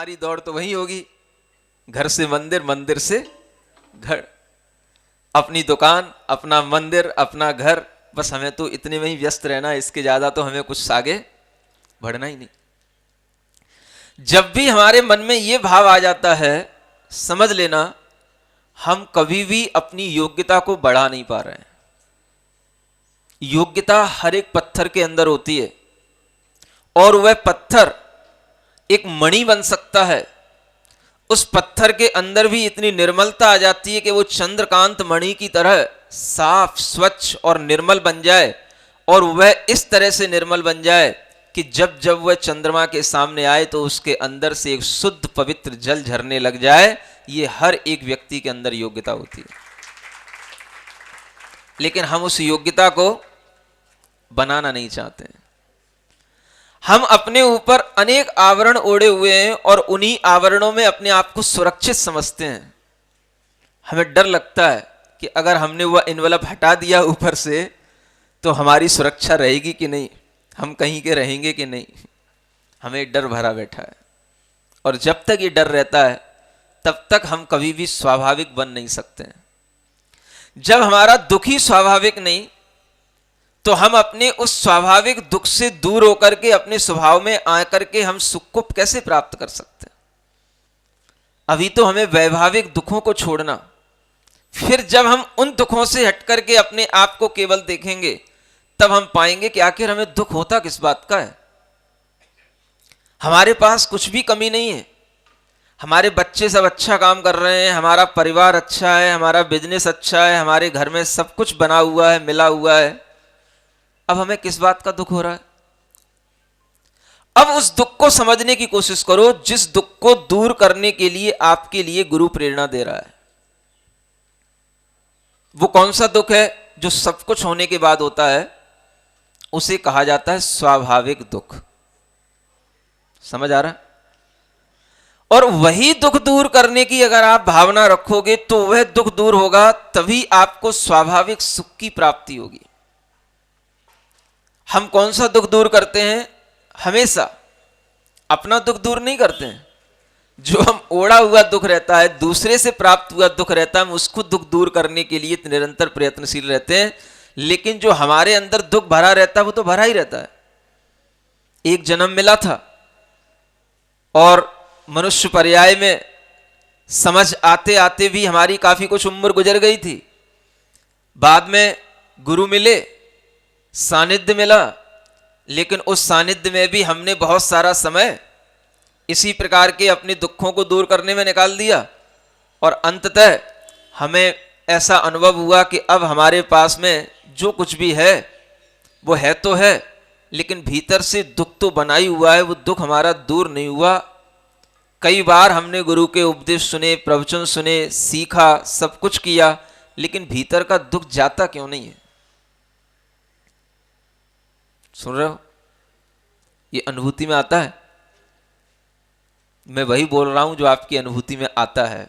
हमारी दौड़ तो वही होगी, घर से मंदिर, मंदिर से घर, अपनी दुकान, अपना मंदिर, अपना घर, बस हमें तो इतने में ही व्यस्त रहना है, इसके ज्यादा तो हमें कुछ आगे बढ़ना ही नहीं। जब भी हमारे मन में यह भाव आ जाता है, समझ लेना हम कभी भी अपनी योग्यता को बढ़ा नहीं पा रहे हैं। योग्यता हर एक पत्थर के अंदर होती है और वह पत्थर एक मणि बन सकता है। उस पत्थर के अंदर भी इतनी निर्मलता आ जाती है कि वो चंद्रकांत मणि की तरह साफ, स्वच्छ और निर्मल बन जाए, और वह इस तरह से निर्मल बन जाए कि जब जब वह चंद्रमा के सामने आए तो उसके अंदर से एक शुद्ध पवित्र जल झरने लग जाए। ये हर एक व्यक्ति के अंदर योग्यता होती है, लेकिन हम उस योग्यता को बनाना नहीं चाहते हैं। हम अपने ऊपर अनेक आवरण ओढ़े हुए हैं और उन्हीं आवरणों में अपने आप को सुरक्षित समझते हैं। हमें डर लगता है कि अगर हमने वह इन्वेलप हटा दिया ऊपर से तो हमारी सुरक्षा रहेगी कि नहीं, हम कहीं के रहेंगे कि नहीं। हमें डर भरा बैठा है, और जब तक ये डर रहता है तब तक हम कभी भी स्वाभाविक बन नहीं सकते हैं। जब हमारा दुख ही स्वाभाविक नहीं, तो हम अपने उस स्वाभाविक दुख से दूर होकर के अपने स्वभाव में आकर के हम सुख को कैसे प्राप्त कर सकते हैं। अभी तो हमें वैभाविक दुखों को छोड़ना, फिर जब हम उन दुखों से हटकर के अपने आप को केवल देखेंगे तब हम पाएंगे कि आखिर हमें दुख होता किस बात का है। हमारे पास कुछ भी कमी नहीं है, हमारे बच्चे सब अच्छा काम कर रहे हैं, हमारा परिवार अच्छा है, हमारा बिजनेस अच्छा है, हमारे घर में सब कुछ बना हुआ है, मिला हुआ है। अब हमें किस बात का दुख हो रहा है? अब उस दुख को समझने की कोशिश करो जिस दुख को दूर करने के लिए आपके लिए गुरु प्रेरणा दे रहा है। वो कौन सा दुख है जो सब कुछ होने के बाद होता है? उसे कहा जाता है स्वाभाविक दुख। समझ आ रहा है? और वही दुख दूर करने की अगर आप भावना रखोगे तो वह दुख दूर होगा, तभी आपको स्वाभाविक सुख की प्राप्ति होगी। हम कौन सा दुख दूर करते हैं? हमेशा अपना दुख दूर नहीं करते हैं। जो हम ओढ़ा हुआ दुख रहता है, दूसरे से प्राप्त हुआ दुख रहता है, हम उसको दुख दूर करने के लिए निरंतर प्रयत्नशील रहते हैं। लेकिन जो हमारे अंदर दुख भरा रहता है वो तो भरा ही रहता है। एक जन्म मिला था और मनुष्य पर्याय में समझ आते आते भी हमारी काफी कुछ उम्र गुजर गई थी। बाद में गुरु मिले, सानिध्य मिला, लेकिन उस सानिध्य में भी हमने बहुत सारा समय इसी प्रकार के अपने दुखों को दूर करने में निकाल दिया, और अंततः हमें ऐसा अनुभव हुआ कि अब हमारे पास में जो कुछ भी है वो है तो है, लेकिन भीतर से दुख तो बना ही हुआ है, वो दुख हमारा दूर नहीं हुआ। कई बार हमने गुरु के उपदेश सुने, प्रवचन सुने, सीखा, सब कुछ किया, लेकिन भीतर का दुख जाता क्यों नहीं है? सुन रहे हो? ये अनुभूति में आता है। मैं वही बोल रहा हूं जो आपकी अनुभूति में आता है,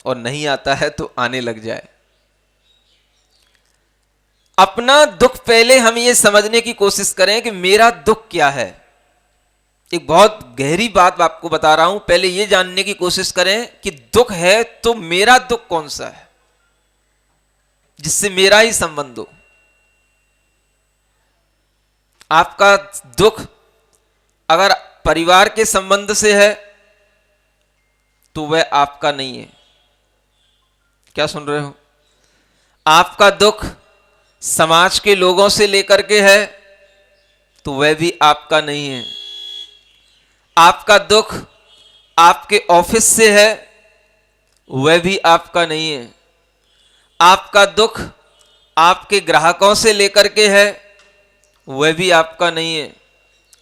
और नहीं आता है तो आने लग जाए। अपना दुख पहले हम ये समझने की कोशिश करें कि मेरा दुख क्या है। एक बहुत गहरी बात आपको बता रहा हूं, पहले ये जानने की कोशिश करें कि दुख है तो मेरा दुख कौन सा है जिससे मेरा ही संबंध हो। आपका दुख अगर परिवार के संबंध से है तो वह आपका नहीं है। क्या सुन रहे हो? आपका दुख समाज के लोगों से लेकर के है तो वह भी आपका नहीं है। आपका दुख आपके ऑफिस से है, वह भी आपका नहीं है। आपका दुख आपके ग्राहकों से लेकर के है, वह भी आपका नहीं है।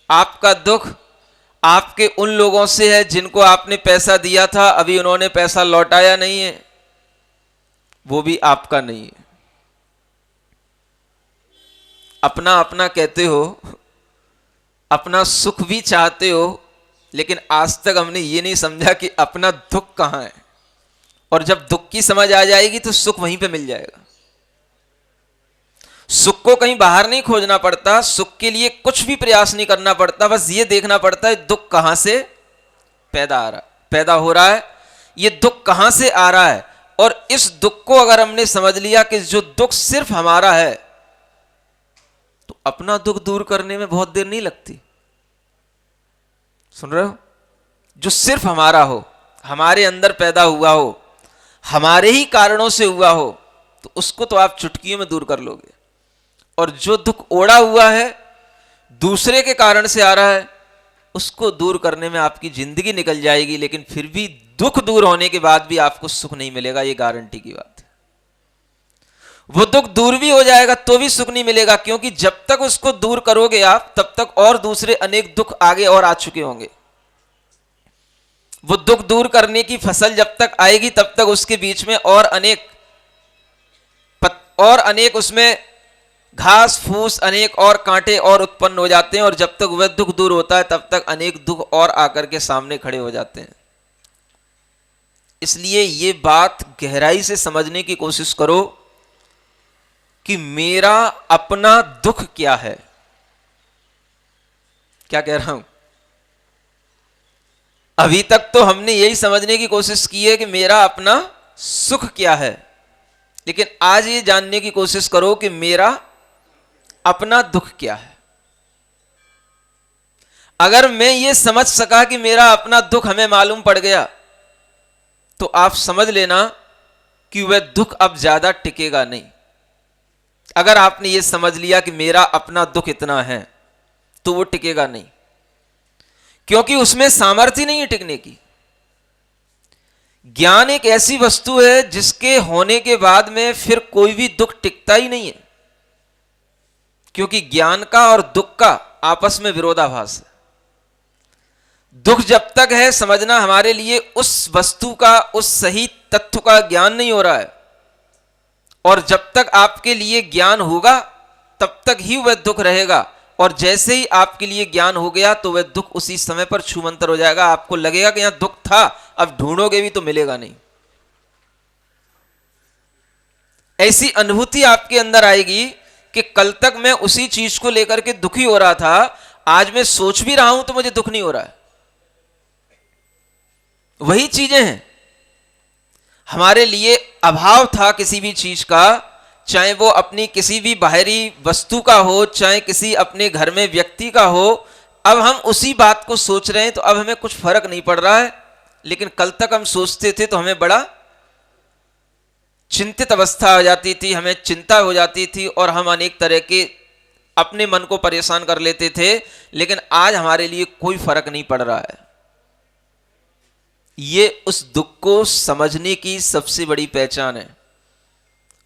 आपका दुख आपके उन लोगों से है जिनको आपने पैसा दिया था, अभी उन्होंने पैसा लौटाया नहीं है, वो भी आपका नहीं है। अपना अपना कहते हो, अपना सुख भी चाहते हो, लेकिन आज तक हमने ये नहीं समझा कि अपना दुख कहां है। और जब दुख की समझ आ जाएगी तो सुख वहीं पे मिल जाएगा। सुख को कहीं बाहर नहीं खोजना पड़ता, सुख के लिए कुछ भी प्रयास नहीं करना पड़ता, बस ये देखना पड़ता है दुख कहां से पैदा पैदा हो रहा है, ये दुख कहां से आ रहा है, और इस दुख को अगर हमने समझ लिया कि जो दुख सिर्फ हमारा है, तो अपना दुख दूर करने में बहुत देर नहीं लगती। सुन रहे हो? जो सिर्फ हमारा हो, हमारे अंदर पैदा हुआ हो, हमारे ही कारणों से हुआ हो, तो उसको तो आप चुटकियों में दूर कर लोगे। और जो दुख ओढ़ा हुआ है, दूसरे के कारण से आ रहा है, उसको दूर करने में आपकी जिंदगी निकल जाएगी, लेकिन फिर भी दुख दूर होने के बाद भी आपको सुख नहीं मिलेगा, ये गारंटी की बात है। वो दुख दूर भी हो जाएगा तो भी सुख नहीं मिलेगा, क्योंकि जब तक उसको दूर करोगे आप, तब तक और दूसरे अनेक दुख आगे और आ चुके होंगे। वो दुख दूर करने की फसल जब तक आएगी, तब तक उसके बीच में और अनेक उसमें घास फूस, अनेक और कांटे और उत्पन्न हो जाते हैं, और जब तक वह दुख दूर होता है, तब तक अनेक दुख और आकर के सामने खड़े हो जाते हैं। इसलिए ये बात गहराई से समझने की कोशिश करो कि मेरा अपना दुख क्या है। क्या कह रहा हूं? अभी तक तो हमने यही समझने की कोशिश की है कि मेरा अपना सुख क्या है, लेकिन आज ये जानने की कोशिश करो कि मेरा अपना दुख क्या है। अगर मैं ये समझ सका कि मेरा अपना दुख हमें मालूम पड़ गया, तो आप समझ लेना कि वह दुख अब ज्यादा टिकेगा नहीं। अगर आपने ये समझ लिया कि मेरा अपना दुख इतना है, तो वो टिकेगा नहीं, क्योंकि उसमें सामर्थ्य नहीं है टिकने की। ज्ञान एक ऐसी वस्तु है जिसके होने के बाद में फिर कोई भी दुख टिकता ही नहीं है, क्योंकि ज्ञान का और दुख का आपस में विरोधाभास है। दुख जब तक है, समझना हमारे लिए उस वस्तु का, उस सही तत्व का ज्ञान नहीं हो रहा है, और जब तक आपके लिए ज्ञान होगा तब तक ही वह दुख रहेगा, और जैसे ही आपके लिए ज्ञान हो गया तो वह दुख उसी समय पर छूमंतर हो जाएगा। आपको लगेगा कि यहां दुख था, अब ढूंढोगे भी तो मिलेगा नहीं। ऐसी अनुभूति आपके अंदर आएगी कि कल तक मैं उसी चीज को लेकर के दुखी हो रहा था, आज मैं सोच भी रहा हूं तो मुझे दुख नहीं हो रहा है। वही चीजें हैं। हमारे लिए अभाव था किसी भी चीज का, चाहे वो अपनी किसी भी बाहरी वस्तु का हो, चाहे किसी अपने घर में व्यक्ति का हो। अब हम उसी बात को सोच रहे हैं, तो अब हमें कुछ फर्क नहीं पड़ रहा है, लेकिन कल तक हम सोचते थे तो हमें बड़ा चिंतित अवस्था हो जाती थी, हमें चिंता हो जाती थी, और हम अनेक तरह के अपने मन को परेशान कर लेते थे। लेकिन आज हमारे लिए कोई फर्क नहीं पड़ रहा है। ये उस दुख को समझने की सबसे बड़ी पहचान है,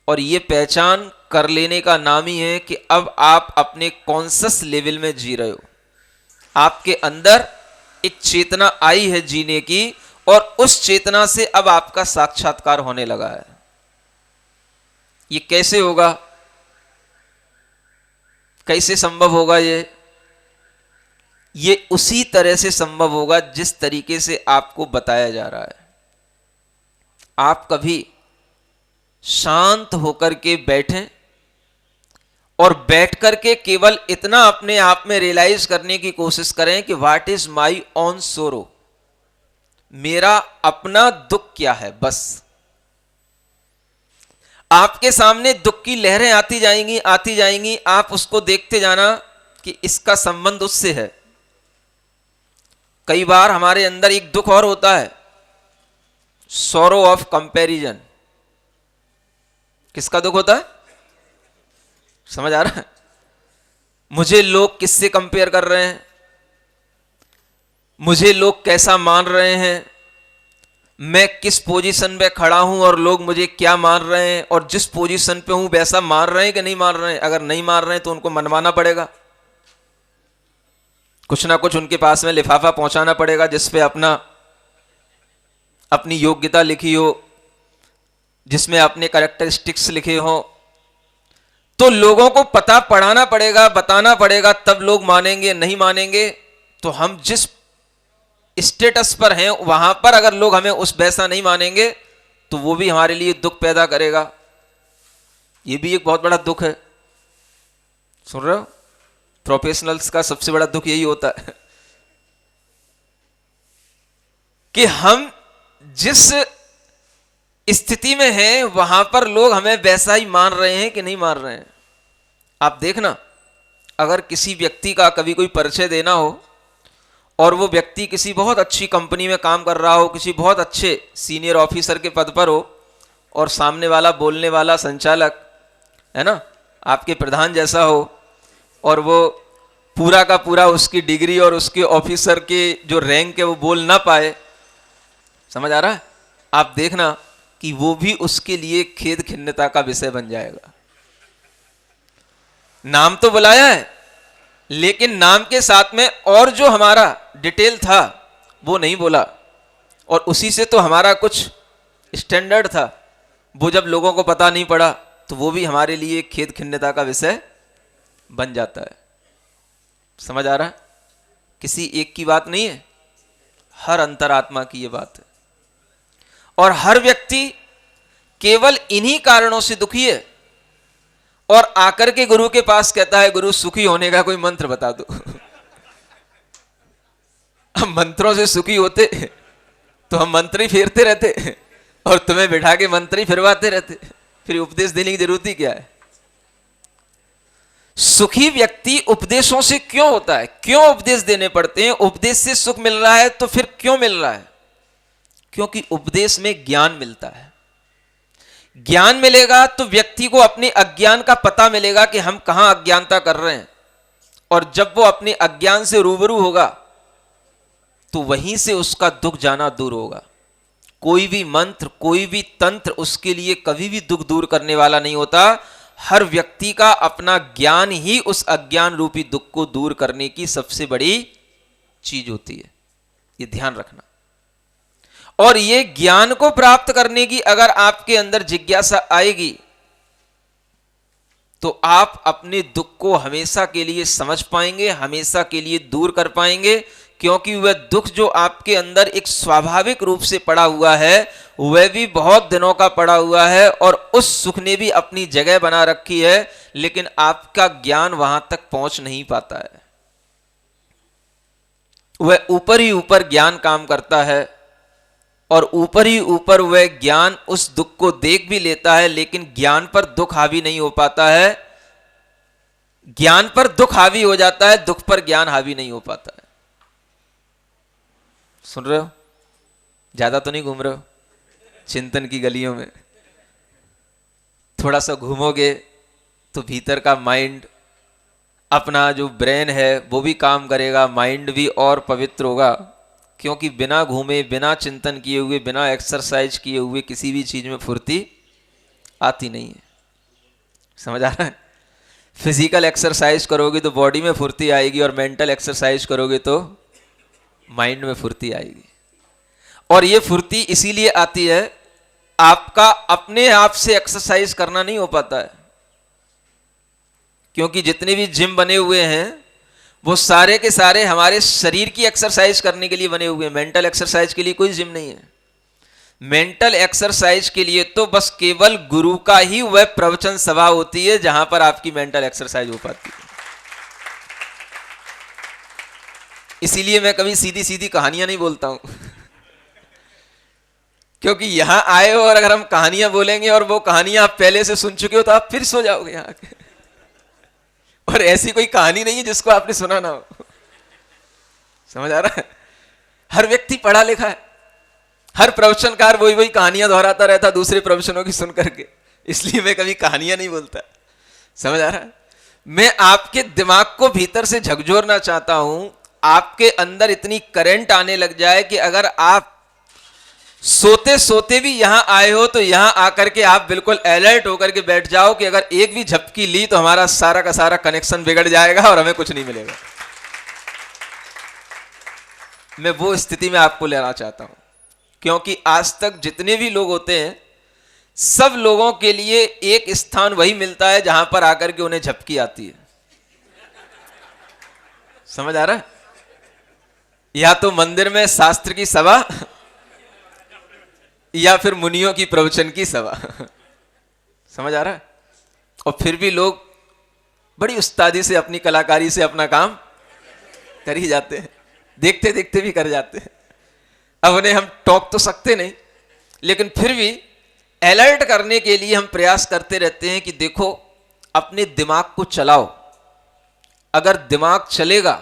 और ये पहचान कर लेने का नाम ही है कि अब आप अपने कॉन्शियस लेवल में जी रहे हो। आपके अंदर एक चेतना आई है जीने की, और उस चेतना से अब आपका साक्षात्कार होने लगा है। ये कैसे होगा, कैसे संभव होगा? ये उसी तरह से संभव होगा जिस तरीके से आपको बताया जा रहा है। आप कभी शांत होकर के बैठें और बैठ करके केवल इतना अपने आप में रियलाइज करने की कोशिश करें कि व्हाट इज माई ओन सोरो, मेरा अपना दुख क्या है। बस आपके सामने दुख की लहरें आती जाएंगी, आती जाएंगी, आप उसको देखते जाना कि इसका संबंध उससे है। कई बार हमारे अंदर एक दुख और होता है, सॉरो ऑफ कंपैरिजन। किसका दुख होता है? समझ आ रहा है? मुझे लोग किससे कंपेयर कर रहे हैं, मुझे लोग कैसा मान रहे हैं, मैं किस पोजीशन पे खड़ा हूं और लोग मुझे क्या मान रहे हैं, और जिस पोजीशन पे हूं वैसा मान रहे हैं कि नहीं मान रहे हैं। अगर नहीं मान रहे हैं तो उनको मनवाना पड़ेगा, कुछ ना कुछ उनके पास में लिफाफा पहुंचाना पड़ेगा जिसपे अपनी योग्यता लिखी हो, जिसमें अपने कैरेक्टरिस्टिक्स लिखे हो। तो लोगों को पता पढ़ाना पड़ेगा, बताना पड़ेगा, तब लोग मानेंगे। नहीं मानेंगे तो हम जिस स्टेटस पर हैं वहां पर अगर लोग हमें उस वैसा नहीं मानेंगे तो वो भी हमारे लिए दुख पैदा करेगा। ये भी एक बहुत बड़ा दुख है। सुन रहे हो? प्रोफेशनल्स का सबसे बड़ा दुख यही होता है कि हम जिस स्थिति में हैं वहां पर लोग हमें वैसा ही मान रहे हैं कि नहीं मान रहे हैं। आप देखना, अगर किसी व्यक्ति का कभी कोई परिचय देना हो और वो व्यक्ति किसी बहुत अच्छी कंपनी में काम कर रहा हो, किसी बहुत अच्छे सीनियर ऑफिसर के पद पर हो, और सामने वाला बोलने वाला संचालक है ना आपके प्रधान जैसा हो, और वो पूरा का पूरा उसकी डिग्री और उसके ऑफिसर के जो रैंक है वो बोल ना पाए, समझ आ रहा है? आप देखना कि वो भी उसके लिए खेद खिन्नता का विषय बन जाएगा। नाम तो बुलाया है, लेकिन नाम के साथ में और जो हमारा डिटेल था वो नहीं बोला, और उसी से तो हमारा कुछ स्टैंडर्ड था, वो जब लोगों को पता नहीं पड़ा तो वो भी हमारे लिए खेद खिन्नता का विषय बन जाता है। समझ आ रहा है? किसी एक की बात नहीं है, हर अंतरात्मा की ये बात है। और हर व्यक्ति केवल इन्हीं कारणों से दुखी है और आकर के गुरु के पास कहता है, गुरु सुखी होने का कोई मंत्र बता दो। हम मंत्रों से सुखी होते तो हम मंत्र ही फेरते रहते और तुम्हें बिठा के मंत्र ही फिरवाते रहते, फिर उपदेश देने की जरूरत ही क्या है? सुखी व्यक्ति उपदेशों से क्यों होता है? क्यों उपदेश देने पड़ते हैं? उपदेश से सुख मिल रहा है तो फिर क्यों मिल रहा है? क्योंकि उपदेश में ज्ञान मिलता है। ज्ञान मिलेगा तो व्यक्ति को अपने अज्ञान का पता मिलेगा कि हम कहां अज्ञानता कर रहे हैं, और जब वो अपने अज्ञान से रूबरू होगा तो वहीं से उसका दुख जाना दूर होगा। कोई भी मंत्र, कोई भी तंत्र उसके लिए कभी भी दुख दूर करने वाला नहीं होता। हर व्यक्ति का अपना ज्ञान ही उस अज्ञान रूपी दुख को दूर करने की सबसे बड़ी चीज होती है, ये ध्यान रखना। और ये ज्ञान को प्राप्त करने की अगर आपके अंदर जिज्ञासा आएगी तो आप अपने दुख को हमेशा के लिए समझ पाएंगे, हमेशा के लिए दूर कर पाएंगे, क्योंकि वह दुख जो आपके अंदर एक स्वाभाविक रूप से पड़ा हुआ है वह भी बहुत दिनों का पड़ा हुआ है, और उस सुख ने भी अपनी जगह बना रखी है, लेकिन आपका ज्ञान वहां तक पहुंच नहीं पाता है। वह ऊपर ही ऊपर ज्ञान काम करता है, और ऊपर ही ऊपर वह ज्ञान उस दुख को देख भी लेता है, लेकिन ज्ञान पर दुख हावी नहीं हो पाता है। ज्ञान पर दुख हावी हो जाता है, दुख पर ज्ञान हावी नहीं हो पाता है। सुन रहे हो? ज्यादा तो नहीं घूम रहे हो चिंतन की गलियों में? थोड़ा सा घूमोगे तो भीतर का माइंड, अपना जो ब्रेन है वो भी काम करेगा, माइंड भी और पवित्र होगा, क्योंकि बिना घूमे, बिना चिंतन किए हुए, बिना एक्सरसाइज किए हुए किसी भी चीज में फुर्ती आती नहीं है। समझ आ रहा है? फिजिकल एक्सरसाइज करोगे तो बॉडी में फुर्ती आएगी, और मेंटल एक्सरसाइज करोगे तो माइंड में फुर्ती आएगी। और ये फुर्ती इसीलिए आती है, आपका अपने आप से एक्सरसाइज करना नहीं हो पाता है, क्योंकि जितने भी जिम बने हुए हैं वो सारे के सारे हमारे शरीर की एक्सरसाइज करने के लिए बने हुए हैं। मेंटल एक्सरसाइज के लिए कोई जिम नहीं है। मेंटल एक्सरसाइज के लिए तो बस केवल गुरु का ही वह प्रवचन सभा होती है जहां पर आपकी मेंटल एक्सरसाइज हो पाती है। इसीलिए मैं कभी सीधी सीधी कहानियां नहीं बोलता हूं, क्योंकि यहां आए हो और अगर हम कहानियां बोलेंगे और वो कहानियां आप पहले से सुन चुके हो तो आप फिर सो जाओगे यहां के। और ऐसी कोई कहानी नहीं है जिसको आपने सुना ना हो। समझ आ रहा है? हर व्यक्ति पढ़ा लिखा है, हर प्रवचनकार वही वही कहानियां दोहराता रहता दूसरे प्रवचनों की सुन करके, इसलिए मैं कभी कहानियां नहीं बोलता। समझ आ रहा है? मैं आपके दिमाग को भीतर से झकझोरना चाहता हूं, आपके अंदर इतनी करंट आने लग जाए कि अगर आप सोते सोते भी यहां आए हो तो यहां आकर के आप बिल्कुल अलर्ट होकर के बैठ जाओ कि अगर एक भी झपकी ली तो हमारा सारा का सारा कनेक्शन बिगड़ जाएगा और हमें कुछ नहीं मिलेगा। मैं वो स्थिति में आपको लेना चाहता हूं, क्योंकि आज तक जितने भी लोग होते हैं सब लोगों के लिए एक स्थान वही मिलता है जहां पर आकर के उन्हें झपकी आती है। समझ आ रहा है? या तो मंदिर में शास्त्र की सभा या फिर मुनियों की प्रवचन की सभा। समझ आ रहा है? और फिर भी लोग बड़ी उस्तादी से अपनी कलाकारी से अपना काम कर ही जाते हैं, देखते देखते भी कर जाते हैं। अब उन्हें हम टोक तो सकते नहीं, लेकिन फिर भी अलर्ट करने के लिए हम प्रयास करते रहते हैं कि देखो अपने दिमाग को चलाओ। अगर दिमाग चलेगा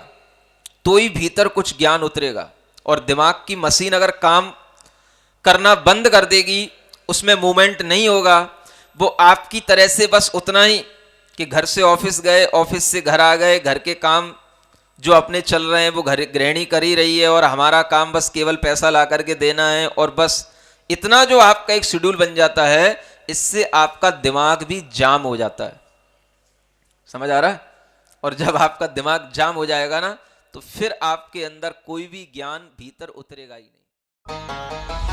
तो ही भीतर कुछ ज्ञान उतरेगा, और दिमाग की मशीन अगर काम करना बंद कर देगी, उसमें मूवमेंट नहीं होगा, वो आपकी तरह से बस उतना ही कि घर से ऑफिस गए, ऑफिस से घर आ गए, घर के काम जो अपने चल रहे हैं वो घर गृहिणी कर ही रही है, और हमारा काम बस केवल पैसा ला करके देना है, और बस इतना जो आपका एक शेड्यूल बन जाता है, इससे आपका दिमाग भी जाम हो जाता है। समझ आ रहा है? और जब आपका दिमाग जाम हो जाएगा ना, तो फिर आपके अंदर कोई भी ज्ञान भीतर उतरेगा ही नहीं।